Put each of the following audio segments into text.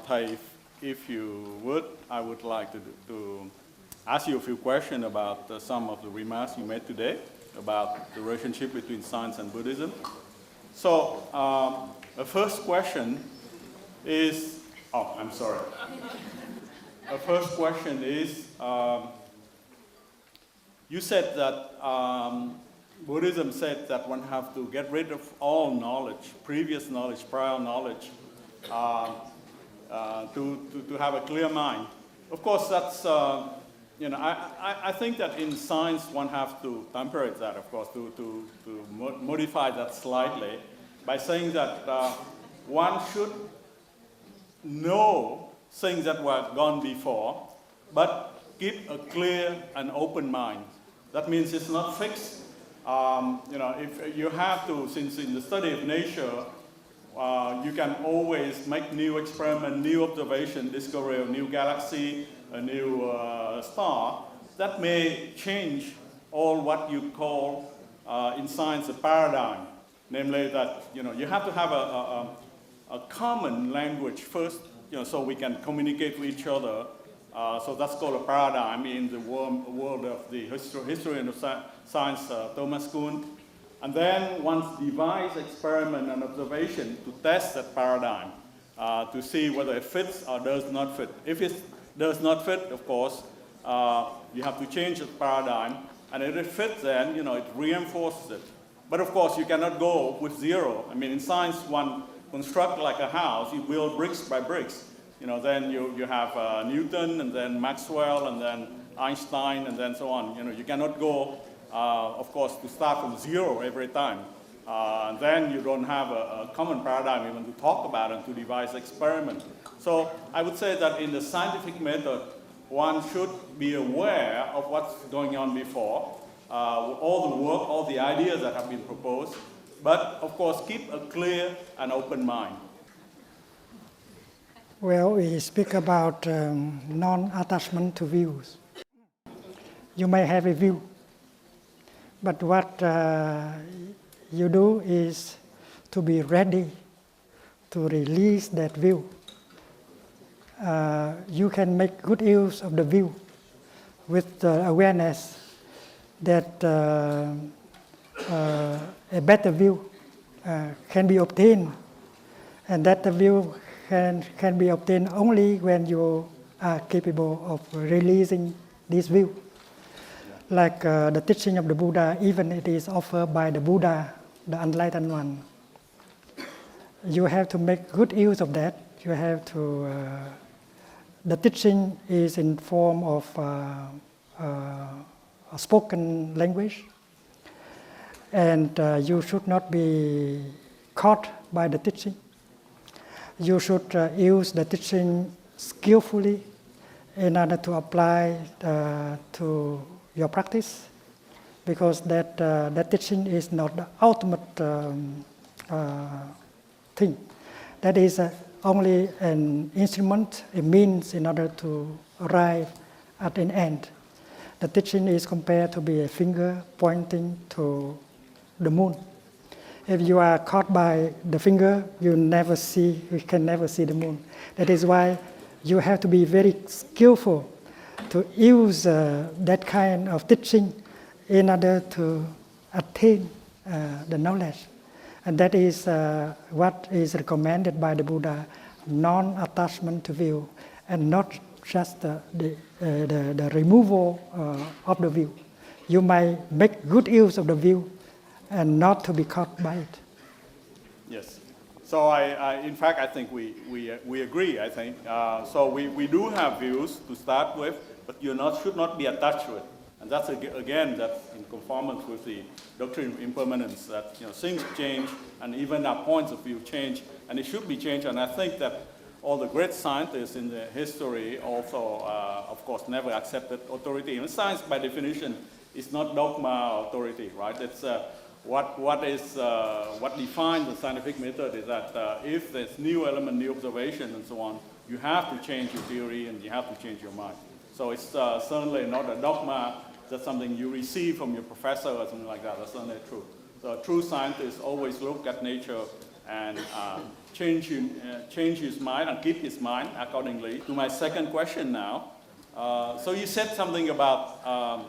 Thich, if you would, I would like to ask you a few questions about some of the remarks you made today about the relationship between science and Buddhism. So, the first question is, The first question is, you said that Buddhism said that one have to get rid of all knowledge, previous knowledge, prior knowledge, to have a clear mind. Of course, that's, I think that in science one have to temper that, of course, to modify that slightly by saying that one should know things that were gone before, but keep a clear and open mind. That means it's not fixed. If you have to, since in the study of nature, you can always make new experiment, new observation, discovery of new galaxy, a new star, that may change all what you call in science a paradigm. Namely that, you have to have a common language first, so we can communicate with each other. So that's called a paradigm in the world of the historian of science, Thomas Kuhn. And then one's device, experiment, and observation to test that paradigm to see whether it fits or does not fit. If it does not fit, of course, you have to change the paradigm. And if it fits, then it reinforces it. But of course, you cannot go with zero. I mean, in science, one construct like a house, you build bricks by bricks. Then you have Newton, and then Maxwell, and then Einstein, and then so on. You cannot go, of course, to start from zero every time. And then you don't have a common paradigm even to talk about and to devise experiment. So I would say that in the scientific method, one should be aware of what's going on before, all the work, all the ideas that have been proposed, but of course keep a clear and open mind. Well, we speak about non-attachment to views. You may have a view, but what you do is to be ready to release that view. You can make good use of the view with the awareness that a better view can be obtained, and that the view can be obtained only when you are capable of releasing this view. Like the teaching of the Buddha, even it is offered by the Buddha, the enlightened one. You have to make good use of that. You have to, the teaching is in form of a spoken language, and you should not be caught by the teaching. You should use the teaching skillfully in order to apply to your practice, because that teaching is not the ultimate thing. That is only an instrument, a means in order to arrive at an end. The teaching is compared to be a finger pointing to the moon. If you are caught by the finger, you can never see the moon. That is why you have to be very skillful to use that kind of teaching in order to attain the knowledge. And that is what is recommended by the Buddha, non-attachment to view, and not just the removal of the view. You might make good use of the view and not to be caught by it. Yes. So in fact, I think we agree, I think. So we do have views to start with, but you should not be attached to it. And that's, again, that's in conformance with the doctrine of impermanence, that things change, and even our points of view change, and it should be changed. And I think that all the great scientists in the history also, of course, never accepted authority. And science, by definition, is not dogma or authority, right? It's what defines the scientific method is that if there's new element, new observation, and so on, you have to change your theory and you have to change your mind. So it's certainly not a dogma. That's something you receive from your professor or something like that. That's certainly true. So a true scientist always look at nature and change his mind and keep his mind accordingly. To my second question now. So you said something about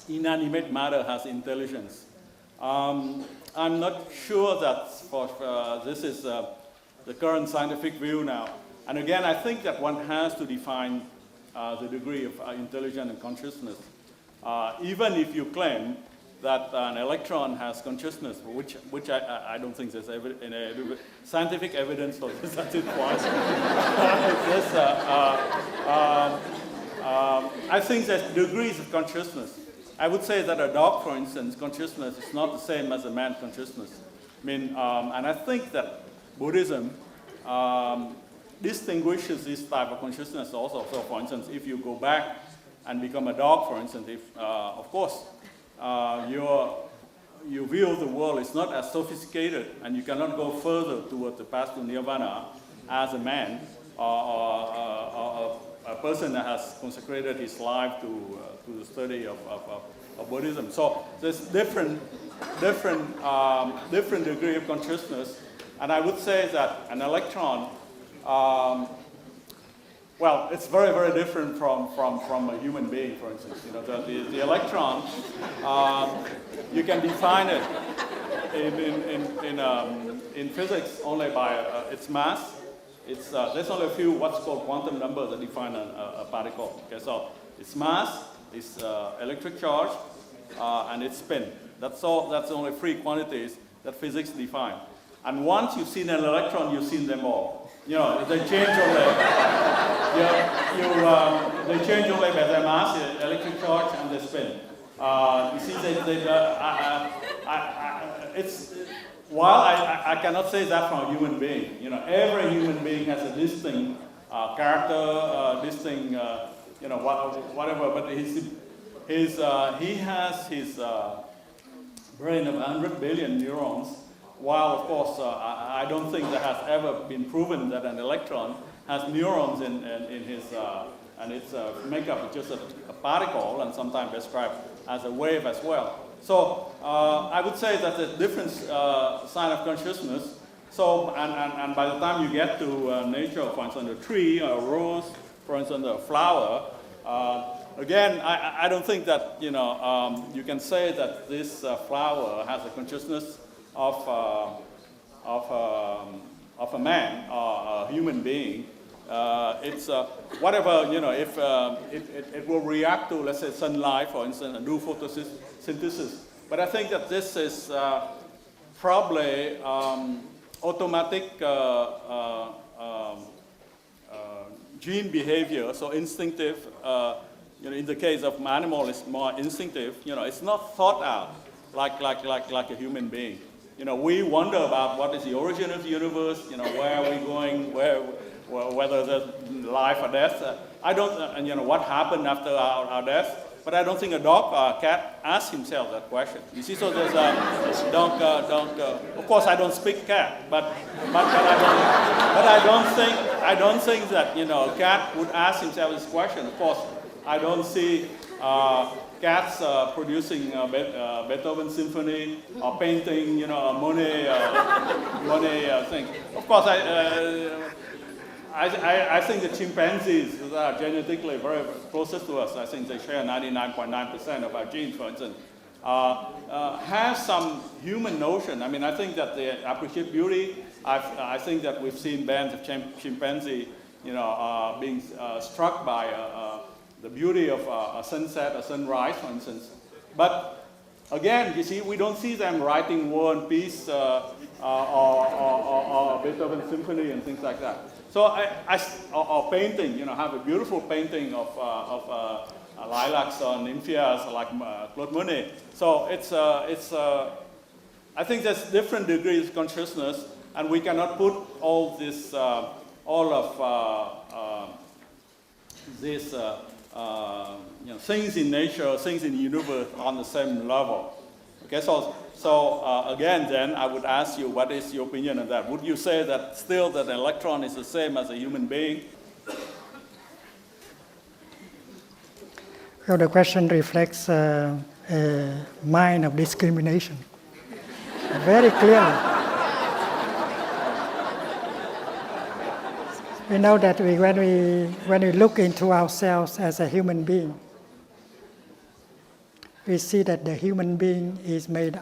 inanimate matter has intelligence. I'm not sure that this is the current scientific view now. And again, I think that one has to define the degree of intelligence and consciousness. Even if you claim that an electron has consciousness, which I don't think there's scientific evidence for this at this point. I think there's degrees of consciousness. I would say that a dog, for instance, consciousness is not the same as a man's consciousness. I mean, and I think that Buddhism distinguishes this type of consciousness also. So, for instance, if you go back and become a dog, for instance, if, of course, your view of the world is not as sophisticated, and you cannot go further towards the path to nirvana as a man or a person that has consecrated his life to the study of Buddhism. So there's different degree of consciousness, and I would say that an electron, well, it's very, very different from a human being, for instance. You know, the electron, you can define it in physics only by its mass. There's only a few what's called quantum numbers that define a particle. Okay, so its mass, its electric charge, and its spin. That's all. That's only three quantities that physics define. And once you've seen an electron, you've seen them all. You know, they change only. They change only by their mass, the electric charge, and the spin. You see, it's. While I cannot say that from a human being, you know, every human being has a distinct character, distinct, you know, whatever. But he has his brain of 100 billion neurons. While of course I don't think that has ever been proven that an electron has neurons in his and its makeup is just a particle, and sometimes described as a wave as well. So I would say that there's different sign of consciousness. So and by the time you get to nature, for instance, a tree, a rose, for instance, a flower. Again, I don't think that you you can say that this flower has a consciousness of a man or a human being. It's whatever, you know, if it will react to, let's say, sunlight, for instance, and do photosynthesis. But I think that this is probably automatic gene behavior, so instinctive. You know, in the case of animal, it's more instinctive. You know, it's not thought out like a human being. You know, we wonder about what is the origin of the universe. You know, where are we going? Whether there's life or death. I don't, and you know, what happened after our death. But I don't think a dog or a cat asks himself that question. You see, so there's of course, I don't speak cat, but I don't think that, you know, a cat would ask himself this question. Of course, I don't see cats producing Beethoven symphony or painting, you know, a Monet thing. Of course, I think the chimpanzees are genetically very closest to us. I think they share 99.9% of our genes, for instance. Have some human notion. I mean, I think that they appreciate beauty. I think that we've seen bands of chimpanzee, you know, being struck by the beauty of a sunset, a sunrise, for instance. But again, you see, we don't see them writing War and Peace or Beethoven symphony and things like that. So or painting, you know, have a beautiful painting of lilacs or nymphias like Claude Monet. So I think there's different degrees of consciousness, and we cannot put all this, all of these you know, things in nature, things in the universe on the same level. Okay, so again, then I would ask you, what is your opinion on that? Would you say that still that an electron is the same as a human being? Well, the question reflects a mind of discrimination very clearly. We know that when we look into ourselves as a human being, we see that the human being is made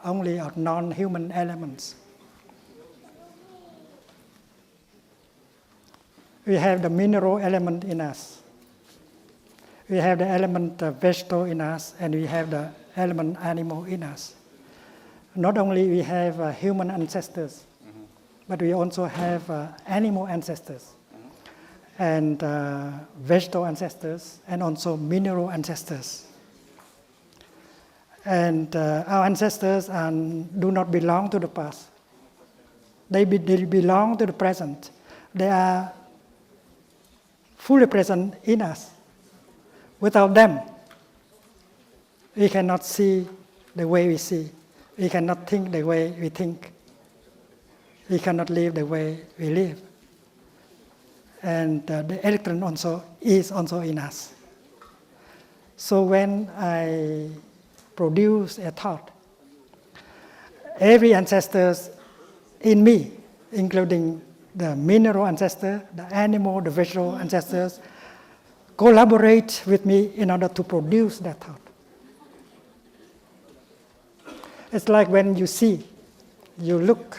only of non-human elements. We have the mineral element in us. We have the element vegetable in us, and we have the element animal in us. Not only we have human ancestors, but we also have animal ancestors, and vegetable ancestors, and also mineral ancestors. And our ancestors do not belong to the past. They belong to the present. They are fully present in us. Without them, we cannot see the way we see. We cannot think the way we think. We cannot live the way we live. And the electron is also in us. So when I produce a thought, every ancestor in me, including the mineral ancestor, the animal, the vegetable ancestors, collaborate with me in order to produce that thought. It's like when you look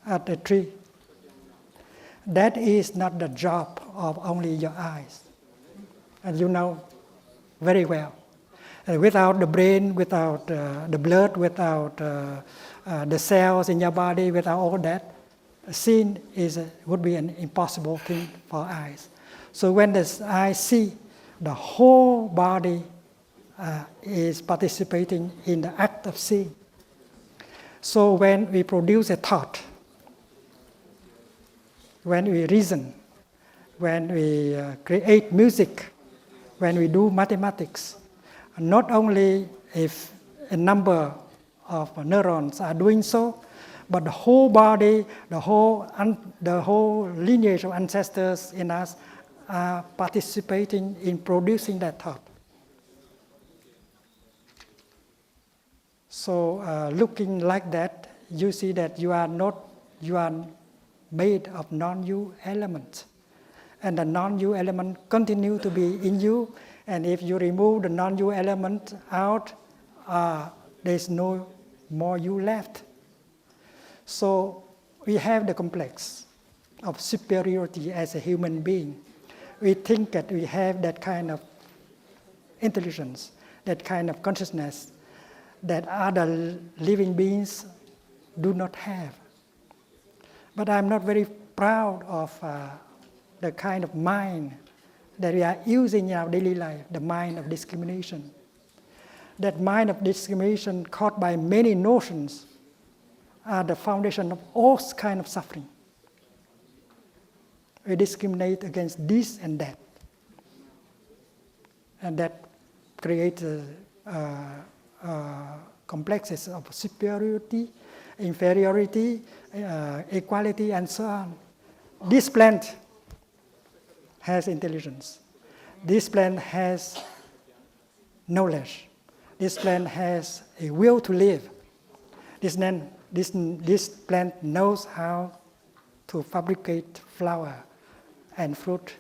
at a tree. That is not the job of only your eyes. And you know very well. Without the brain, without the blood, without the cells in your body, without all that, seeing would be an impossible thing for eyes. So when the eye see, the whole body is participating in the act of seeing. So when we produce a thought, when we reason, when we create music, when we do mathematics, not only if a number of neurons are doing so, but the whole body, the whole lineage of ancestors in us are participating in producing that thought. So looking like that, you see that you are made of non-you elements. And the non-you element continue to be in you. And if you remove the non-you element out, there's no more you left. So we have the complex of superiority as a human being. We think that we have that kind of intelligence, that kind of consciousness that other living beings do not have. But I'm not very proud of the kind of mind that we are using in our daily life, the mind of discrimination. That mind of discrimination caused by many notions are the foundation of all kinds of suffering. We discriminate against this and that. And that creates complexes of superiority, inferiority, equality, and so on. This plant has intelligence. This plant has knowledge. This plant has a will to live. This plant knows how to fabricate flower and fruit,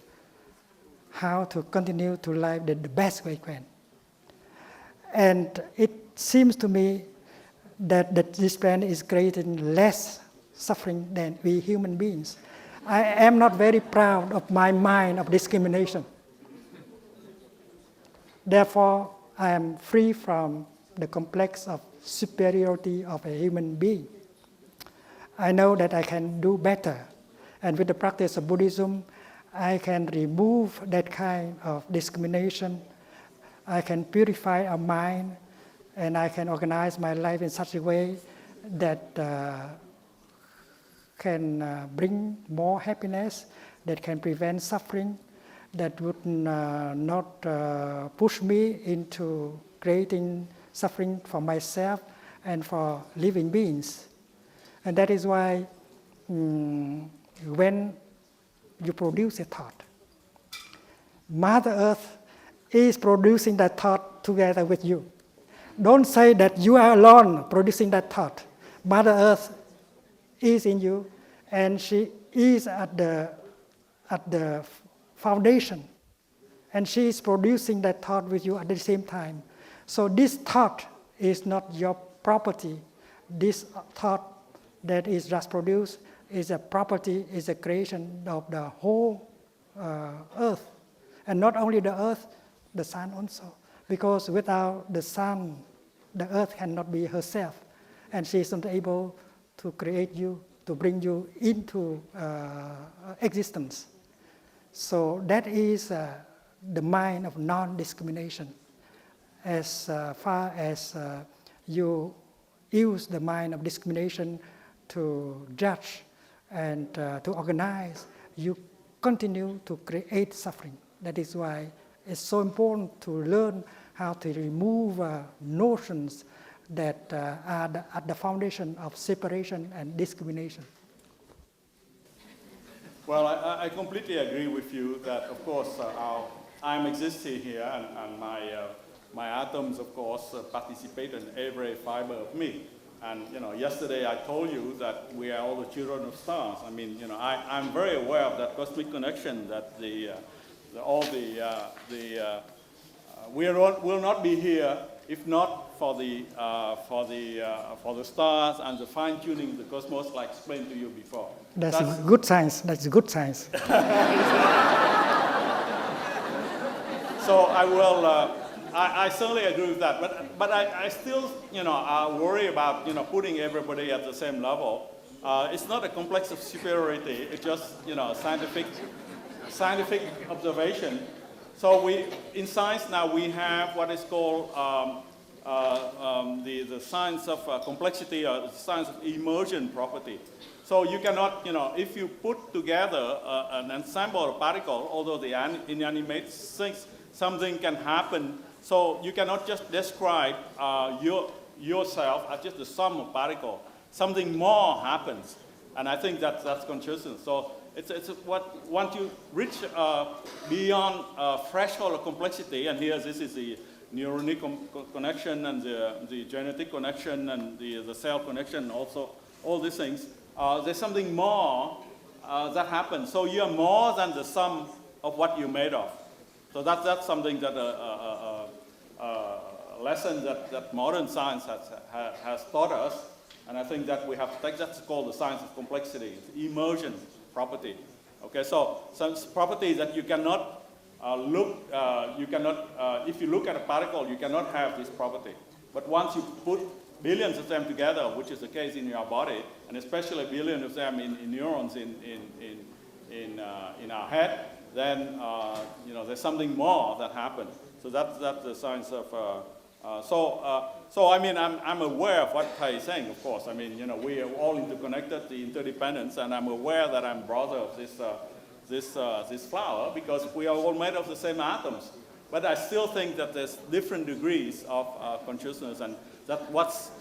how to continue to live the best way it can. And it seems to me that this plant is creating less suffering than we human beings. I am not very proud of my mind of discrimination. Therefore, I am free from the complex of superiority of a human being. I know that I can do better. And with the practice of Buddhism, I can remove that kind of discrimination. I can purify our mind, and I can organize my life in such a way that can bring more happiness, that can prevent suffering, that would not push me into creating suffering for myself and for living beings. And that is why when you produce a thought, Mother Earth is producing that thought together with you. Don't say that you are alone producing that thought. Mother Earth is in you, and she is at the foundation, and she is producing that thought with you at the same time. So this thought is not your property. This thought that is just produced is a property, is a creation of the whole earth. And not only the earth, the sun also. Because without the sun, the earth cannot be herself. And she is not able to create you, to bring you into existence. So that is the mind of non-discrimination. As far as you use the mind of discrimination to judge and to organize, you continue to create suffering. That is why it's so important to learn how to remove notions that are at the foundation of separation and discrimination. Well, I completely agree with you that, of course, I'm existing here, and my atoms, of course, participate in every fiber of me. And yesterday I told you that we are all the children of stars. I mean, I'm very aware of that cosmic connection. That we will not be here if not for the stars and the fine tuning of the cosmos, like explained to you before. That's good science. That's good science. So I will. I certainly agree with that, but I still, worry about, putting everybody at the same level. It's not a complex of superiority. It's just, scientific observation. So in science now we have what is called the science of complexity, or the science of emergent property. So you cannot, if you put together an ensemble of particles, although they are inanimate things, something can happen. So you cannot just describe yourself as just the sum of particles. Something more happens, and I think that's consciousness. So it's what once you reach beyond threshold of complexity, and here this is the neuronic connection and the genetic connection and the cell connection, also all these things. There's something more that happens. So you are more than the sum of what you're made of. So that's something that a lesson that modern science has taught us, and I think that we have to take. That's called the science of complexity, it's emergent property. Okay, so some properties that you cannot if you look at a particle, you cannot have this property. But once you put billions of them together, which is the case in your body, and especially billions of them in neurons in our head, then there's something more that happens. So that's the science of. So I mean, I'm aware of what Thich is saying. Of course, I mean, we are all interconnected, the interdependence, and I'm aware that I'm brother of this flower because we are all made of the same atoms. But I still think that there's different degrees of consciousness, and that's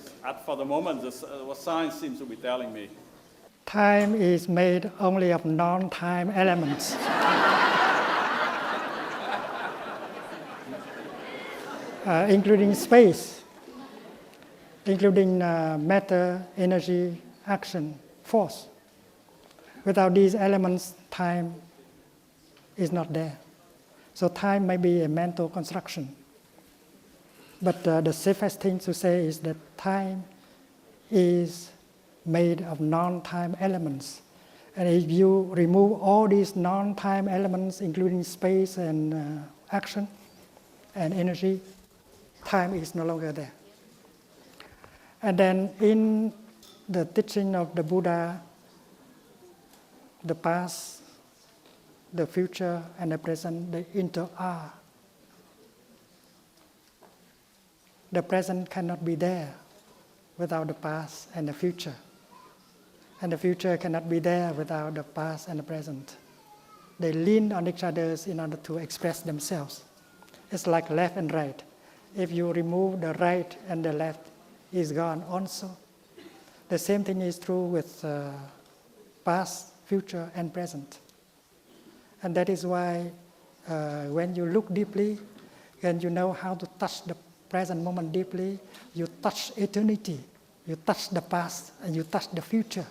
for the moment what science seems to be telling me. Time is made only of non-time elements. Including space, including matter, energy, action, force. Without these elements, time is not there. So time may be a mental construction. But the safest thing to say is that time is made of non-time elements. And if you remove all these non-time elements, including space and action and energy, time is no longer there. And then in the teaching of the Buddha, the past, the future, and the present, they inter-are. The present cannot be there without the past and the future. And the future cannot be there without the past and the present. They lean on each other in order to express themselves. It's like left and right. If you remove the right and the left, is gone also. The same thing is true with past, future, and present. And that is why when you look deeply and you know how to touch the present moment deeply, you touch eternity, you touch the past, and you touch the future.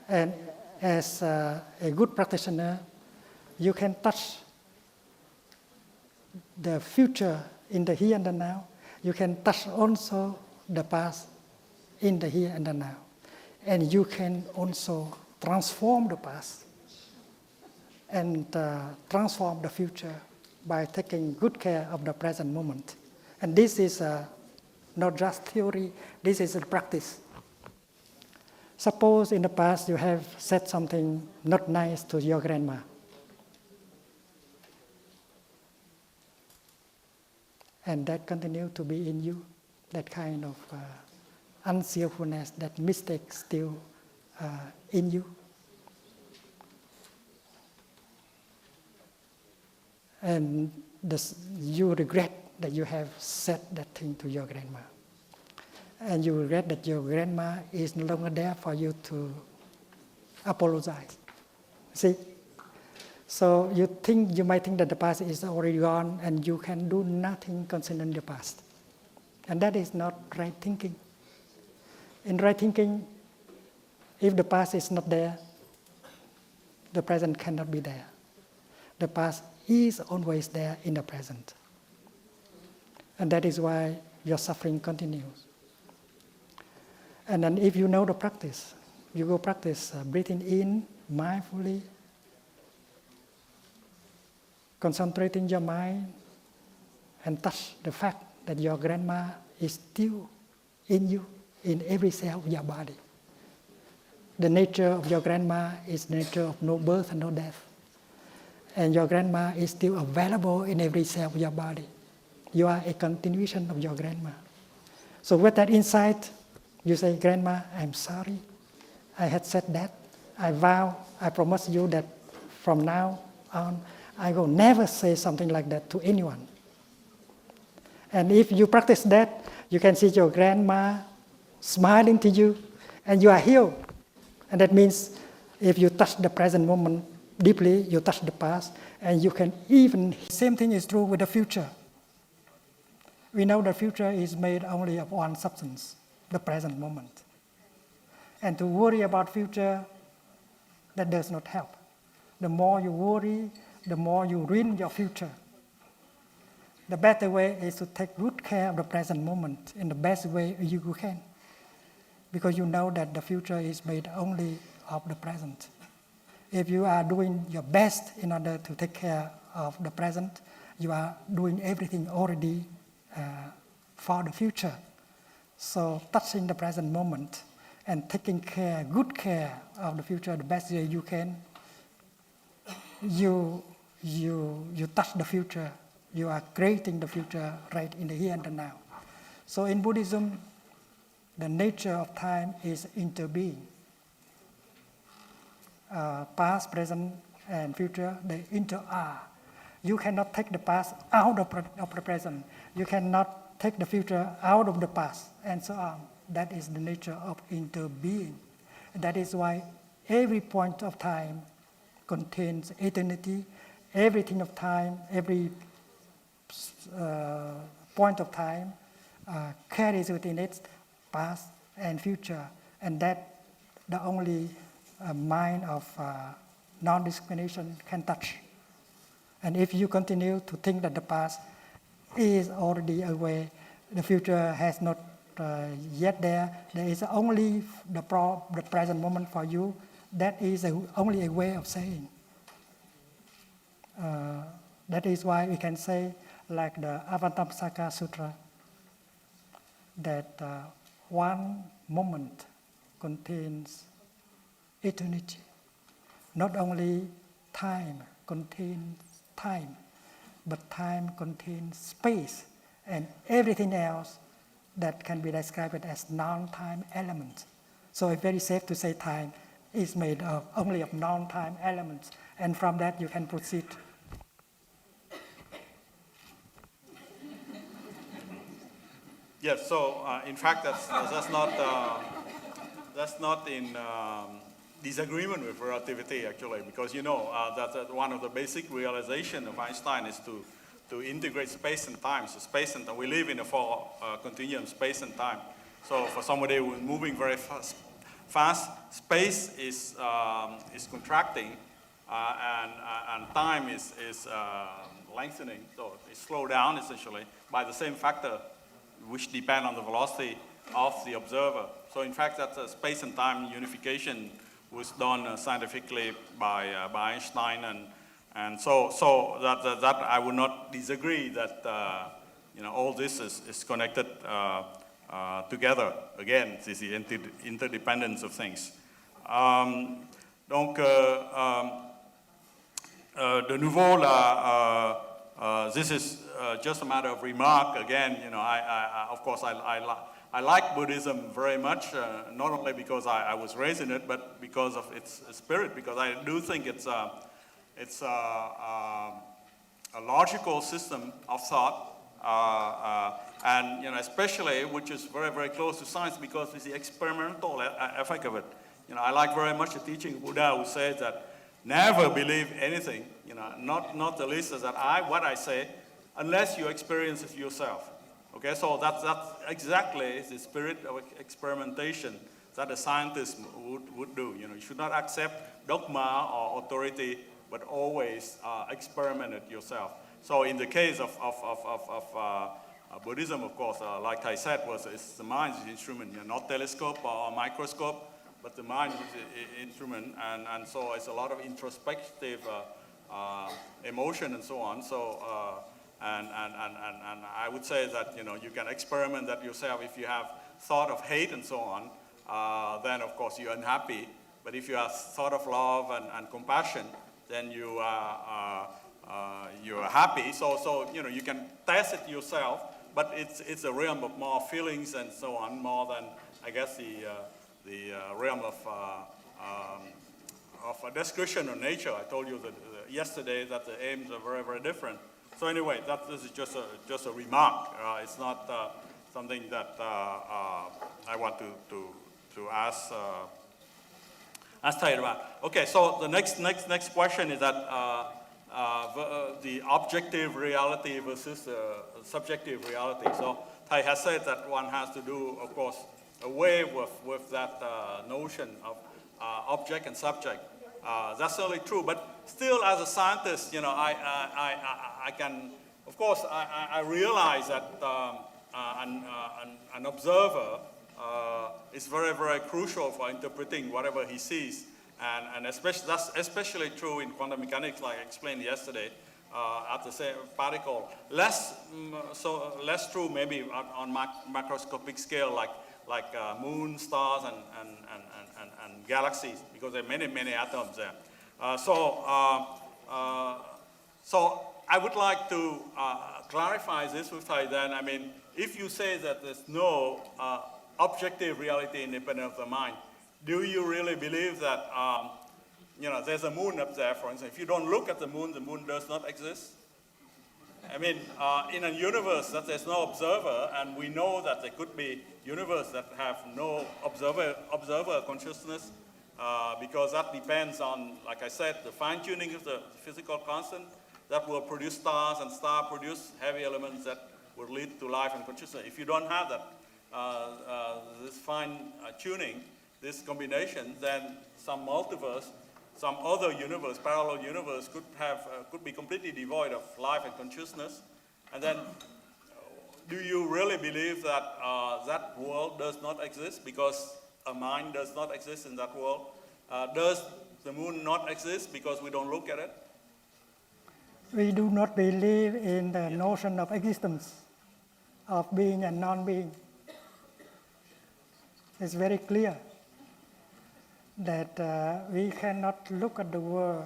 And as a good practitioner, you can touch the future in the here and the now. You can touch also the past in the here and the now. And you can also transform the past and transform the future by taking good care of the present moment. And this is not just theory, this is a practice. Suppose in the past you have said something not nice to your grandma. And that continues to be in you, that kind of unskillfulness, that mistake still in you. And you regret that you have said that thing to your grandma. And you regret that your grandma is no longer there for you to apologize. See? So you might think that the past is already gone and you can do nothing concerning the past. And that is not right thinking. In right thinking, if the past is not there, the present cannot be there. The past is always there in the present. And that is why your suffering continues. And then if you know the practice, you go practice breathing in mindfully, concentrating your mind, and touch the fact that your grandma is still in you, in every cell of your body. The nature of your grandma is the nature of no birth and no death. And your grandma is still available in every cell of your body. You are a continuation of your grandma. So with that insight, you say, Grandma, I'm sorry. I had said that. I vow, I promise you that from now on, I will never say something like that to anyone. And if you practice that, you can see your grandma smiling to you, and you are healed. And that means if you touch the present moment deeply, you touch the past, and you can even... Same thing is true with the future. We know the future is made only of one substance, the present moment. And to worry about future, that does not help. The more you worry, the more you ruin your future. The better way is to take good care of the present moment in the best way you can. Because you know that the future is made only of the present. If you are doing your best in order to take care of the present, you are doing everything already for the future. So touching the present moment and taking care, good care of the future the best way you can, you touch the future. You are creating the future right in the here and the now. So in Buddhism, the nature of time is interbeing. Past, present, and future, they inter-are. You cannot take the past out of the present. You cannot take the future out of the past, and so on. That is the nature of interbeing. That is why every point of time contains eternity. Everything of time, every point of time carries within it past and future. And that the only mind of non-discrimination can touch. And if you continue to think that the past is already away, the future has not yet there is only the present moment for you, that is only a way of saying. That is why we can say, like the Avatamsaka Sutra, that one moment contains eternity. Not only time contains time, but time contains space and everything else that can be described as non-time elements. So it's very safe to say time is made only of non-time elements, and from that you can proceed. Yes, so in fact that's not in disagreement with relativity actually, because you know that one of the basic realization of Einstein is to integrate space and time. So space and time, we live in a four continuum space and time. So for somebody who's moving very fast space is contracting and time is lengthening, so it's slowed down essentially by the same factor which depend on the velocity of the observer. So in fact, that space and time unification was done scientifically by Einstein, and so that I would not disagree that all this is connected together. Again, this is the interdependence of things. Donc, de nouveau, this is just a matter of remark. Again, of course, I like Buddhism very much, not only because I was raised in it, but because of its spirit, because I do think it's a logical system of thought, and especially, which is very, very close to science, because it's the experimental effect of it. I like very much the teaching of Buddha, who says that never believe anything, not the least is that what I say, unless you experience it yourself. Okay, so that's exactly the spirit of experimentation that a scientist would do. You should not accept dogma or authority, but always experiment it yourself. So in the case of Buddhism, of course, like I said, it's the mind is the instrument, not telescope or microscope, but the mind is the instrument, and so it's a lot of introspective emotion and so on. So. And I would say that you can experiment that yourself. If you have thought of hate and so on, then of course you're unhappy. But if you have thought of love and compassion, then you're happy. So you can test it yourself. But it's a realm of more feelings and so on, more than I guess the realm of a discussion on nature. I told you that yesterday that the aims are very, very different. So anyway, this is just a remark. It's not something that I want to ask Thich about. Okay, so the next question is that the objective reality versus subjective reality. So Thich has said that one has to do, of course, away with that notion of object and subject. That's certainly true, but still, as a scientist, I can, of course, I realize that an observer is very, very crucial for interpreting whatever he sees, and that's especially true in quantum mechanics, like I explained yesterday, at the same particle. Less true maybe on macroscopic scale, like moon, stars, and galaxies, because there are many, many atoms there. So I would like to clarify this with Thich then. I mean, if you say that there's no objective reality independent of the mind, do you really believe that, there's a moon up there, for instance? If you don't look at the moon does not exist? I mean, in a universe that there's no observer, and we know that there could be universe that have no observer consciousness, because that depends on, like I said, the fine-tuning of the physical constant that will produce stars, and stars produce heavy elements that will lead to life and consciousness. If you don't have that, this fine-tuning, this combination, then some multiverse, some other universe, parallel universe, could be completely devoid of life and consciousness. And then, do you really believe that that world does not exist because a mind does not exist in that world? Does the moon not exist because we don't look at it? We do not believe in the notion of existence, of being and non-being. It's very clear that we cannot look at the world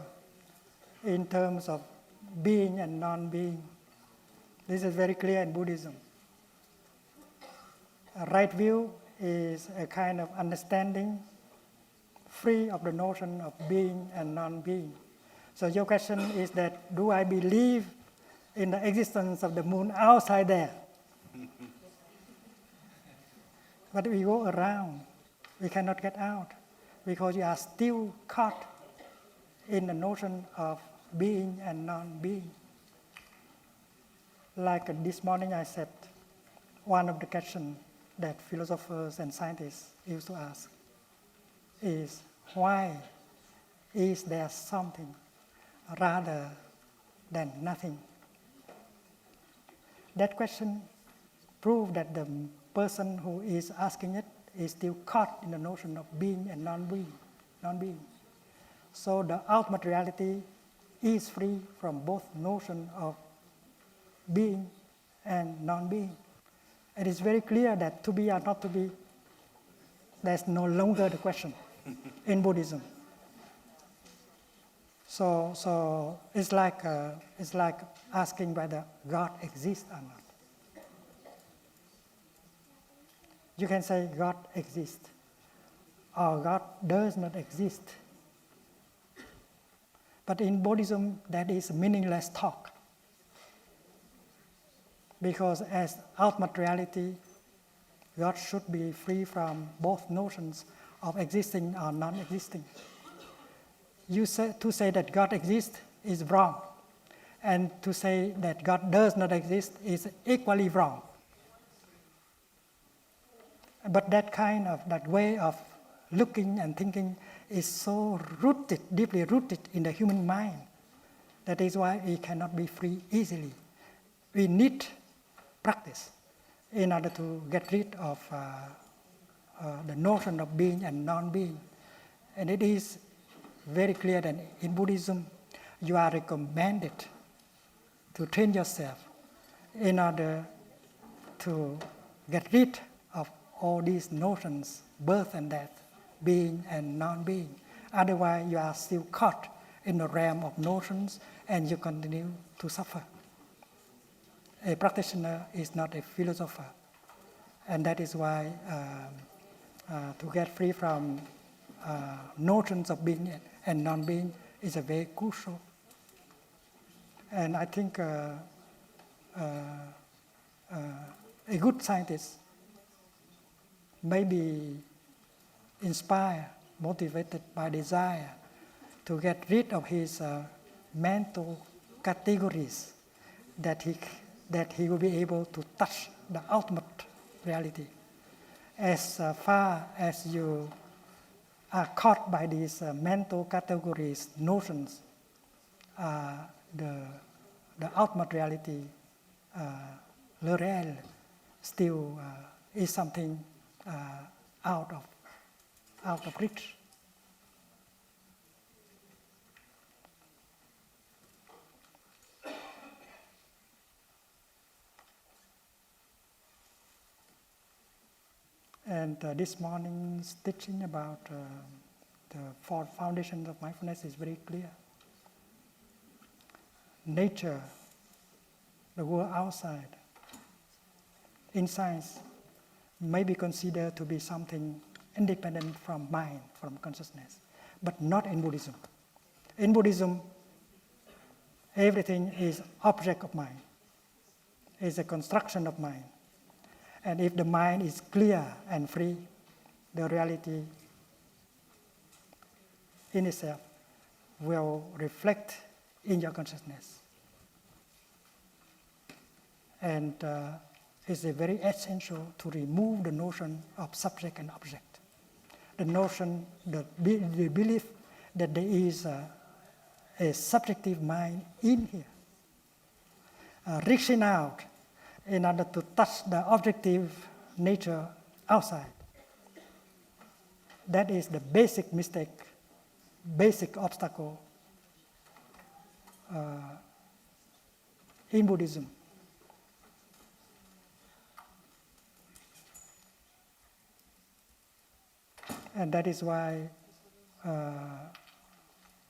in terms of being and non-being. This is very clear in Buddhism. A right view is a kind of understanding free of the notion of being and non-being. So your question is that, do I believe in the existence of the moon outside there? But we go around, we cannot get out, because you are still caught in the notion of being and non-being. Like this morning I said, one of the questions that philosophers and scientists used to ask. is why is there something rather than nothing? That question proves that the person who is asking it is still caught in the notion of being and non-being. So the ultimate reality is free from both notion of being and non-being. It is very clear that to be or not to be, that's no longer the question in Buddhism. So it's like asking whether God exists or not. You can say God exists or God does not exist. But in Buddhism, that is meaningless talk. Because as ultimate reality, God should be free from both notions of existing or non-existing. To say that God exists is wrong, and to say that God does not exist is equally wrong. But that way of looking and thinking is so rooted, deeply rooted in the human mind. That is why we cannot be free easily. We need practice in order to get rid of the notion of being and non-being. And it is very clear that in Buddhism, you are recommended to train yourself in order to get rid of all these notions, birth and death, being and non-being. Otherwise, you are still caught in the realm of notions and you continue to suffer. A practitioner is not a philosopher. And that is why to get free from notions of being and non-being is a very crucial. And I think a good scientist may be inspired, motivated by desire to get rid of his mental categories, that he will be able to touch the ultimate reality. As far as you are caught by these mental categories, notions, the ultimate reality, le réel, still is something out of reach. And this morning's teaching about the four foundations of mindfulness is very clear. Nature, the world outside, in science, may be considered to be something independent from mind, from consciousness, but not in Buddhism. In Buddhism, everything is object of mind, is a construction of mind. And if the mind is clear and free, the reality in itself will reflect in your consciousness. And it's very essential to remove the notion of subject and object. The notion, the belief that there is a subjective mind in here, reaching out in order to touch the objective nature outside. That is the basic mistake, basic obstacle in Buddhism. And that is why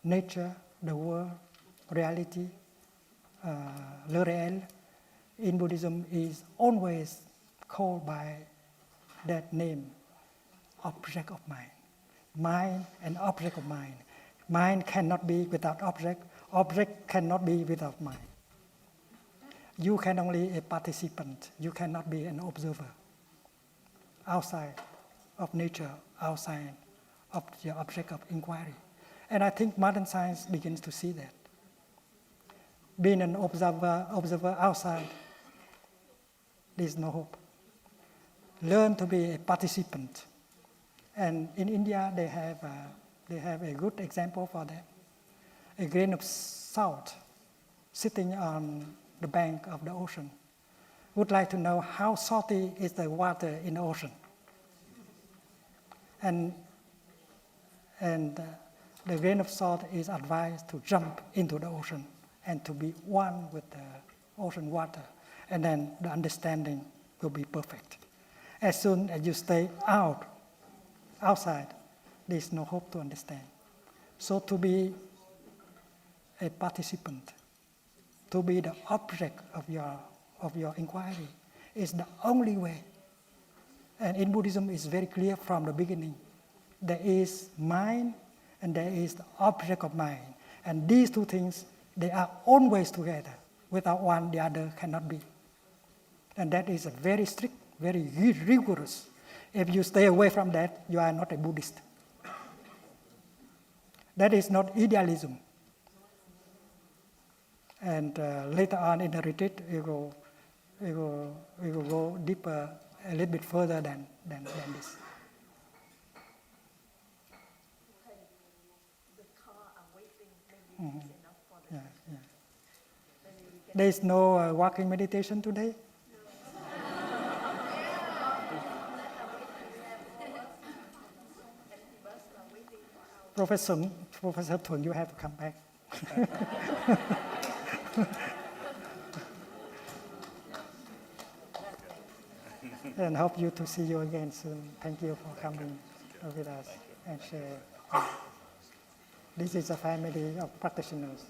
nature, the world, reality, le réel, in Buddhism is always called by that name, object of mind. Mind and object of mind. Mind cannot be without object. Object cannot be without mind. You can only be a participant. You cannot be an observer. Outside of nature, outside of your object of inquiry. And I think modern science begins to see that. Being an observer outside, there is no hope. Learn to be a participant And in India, they have a good example for that. A grain of salt sitting on the bank of the ocean would like to know how salty is the water in the ocean. And the grain of salt is advised to jump into the ocean and to be one with the ocean water. And then the understanding will be perfect. As soon as you stay outside, there's no hope to understand. So to be a participant, to be the object of your inquiry is the only way. And in Buddhism, it's very clear from the beginning. There is mind and there is the object of mind. And these two things, they are always together. Without one, the other cannot be. And that is a very strict, very rigorous. If you stay away from that, you are not a Buddhist. That is not idealism. And later on in the retreat, we will go deeper, a little bit further than this. The car are waiting, maybe it's enough for the Yeah. There is no walking meditation today. Professor Thuần, you have to come back. And hope you to see you again soon. Thank you for coming with us and share. This is a family of practitioners.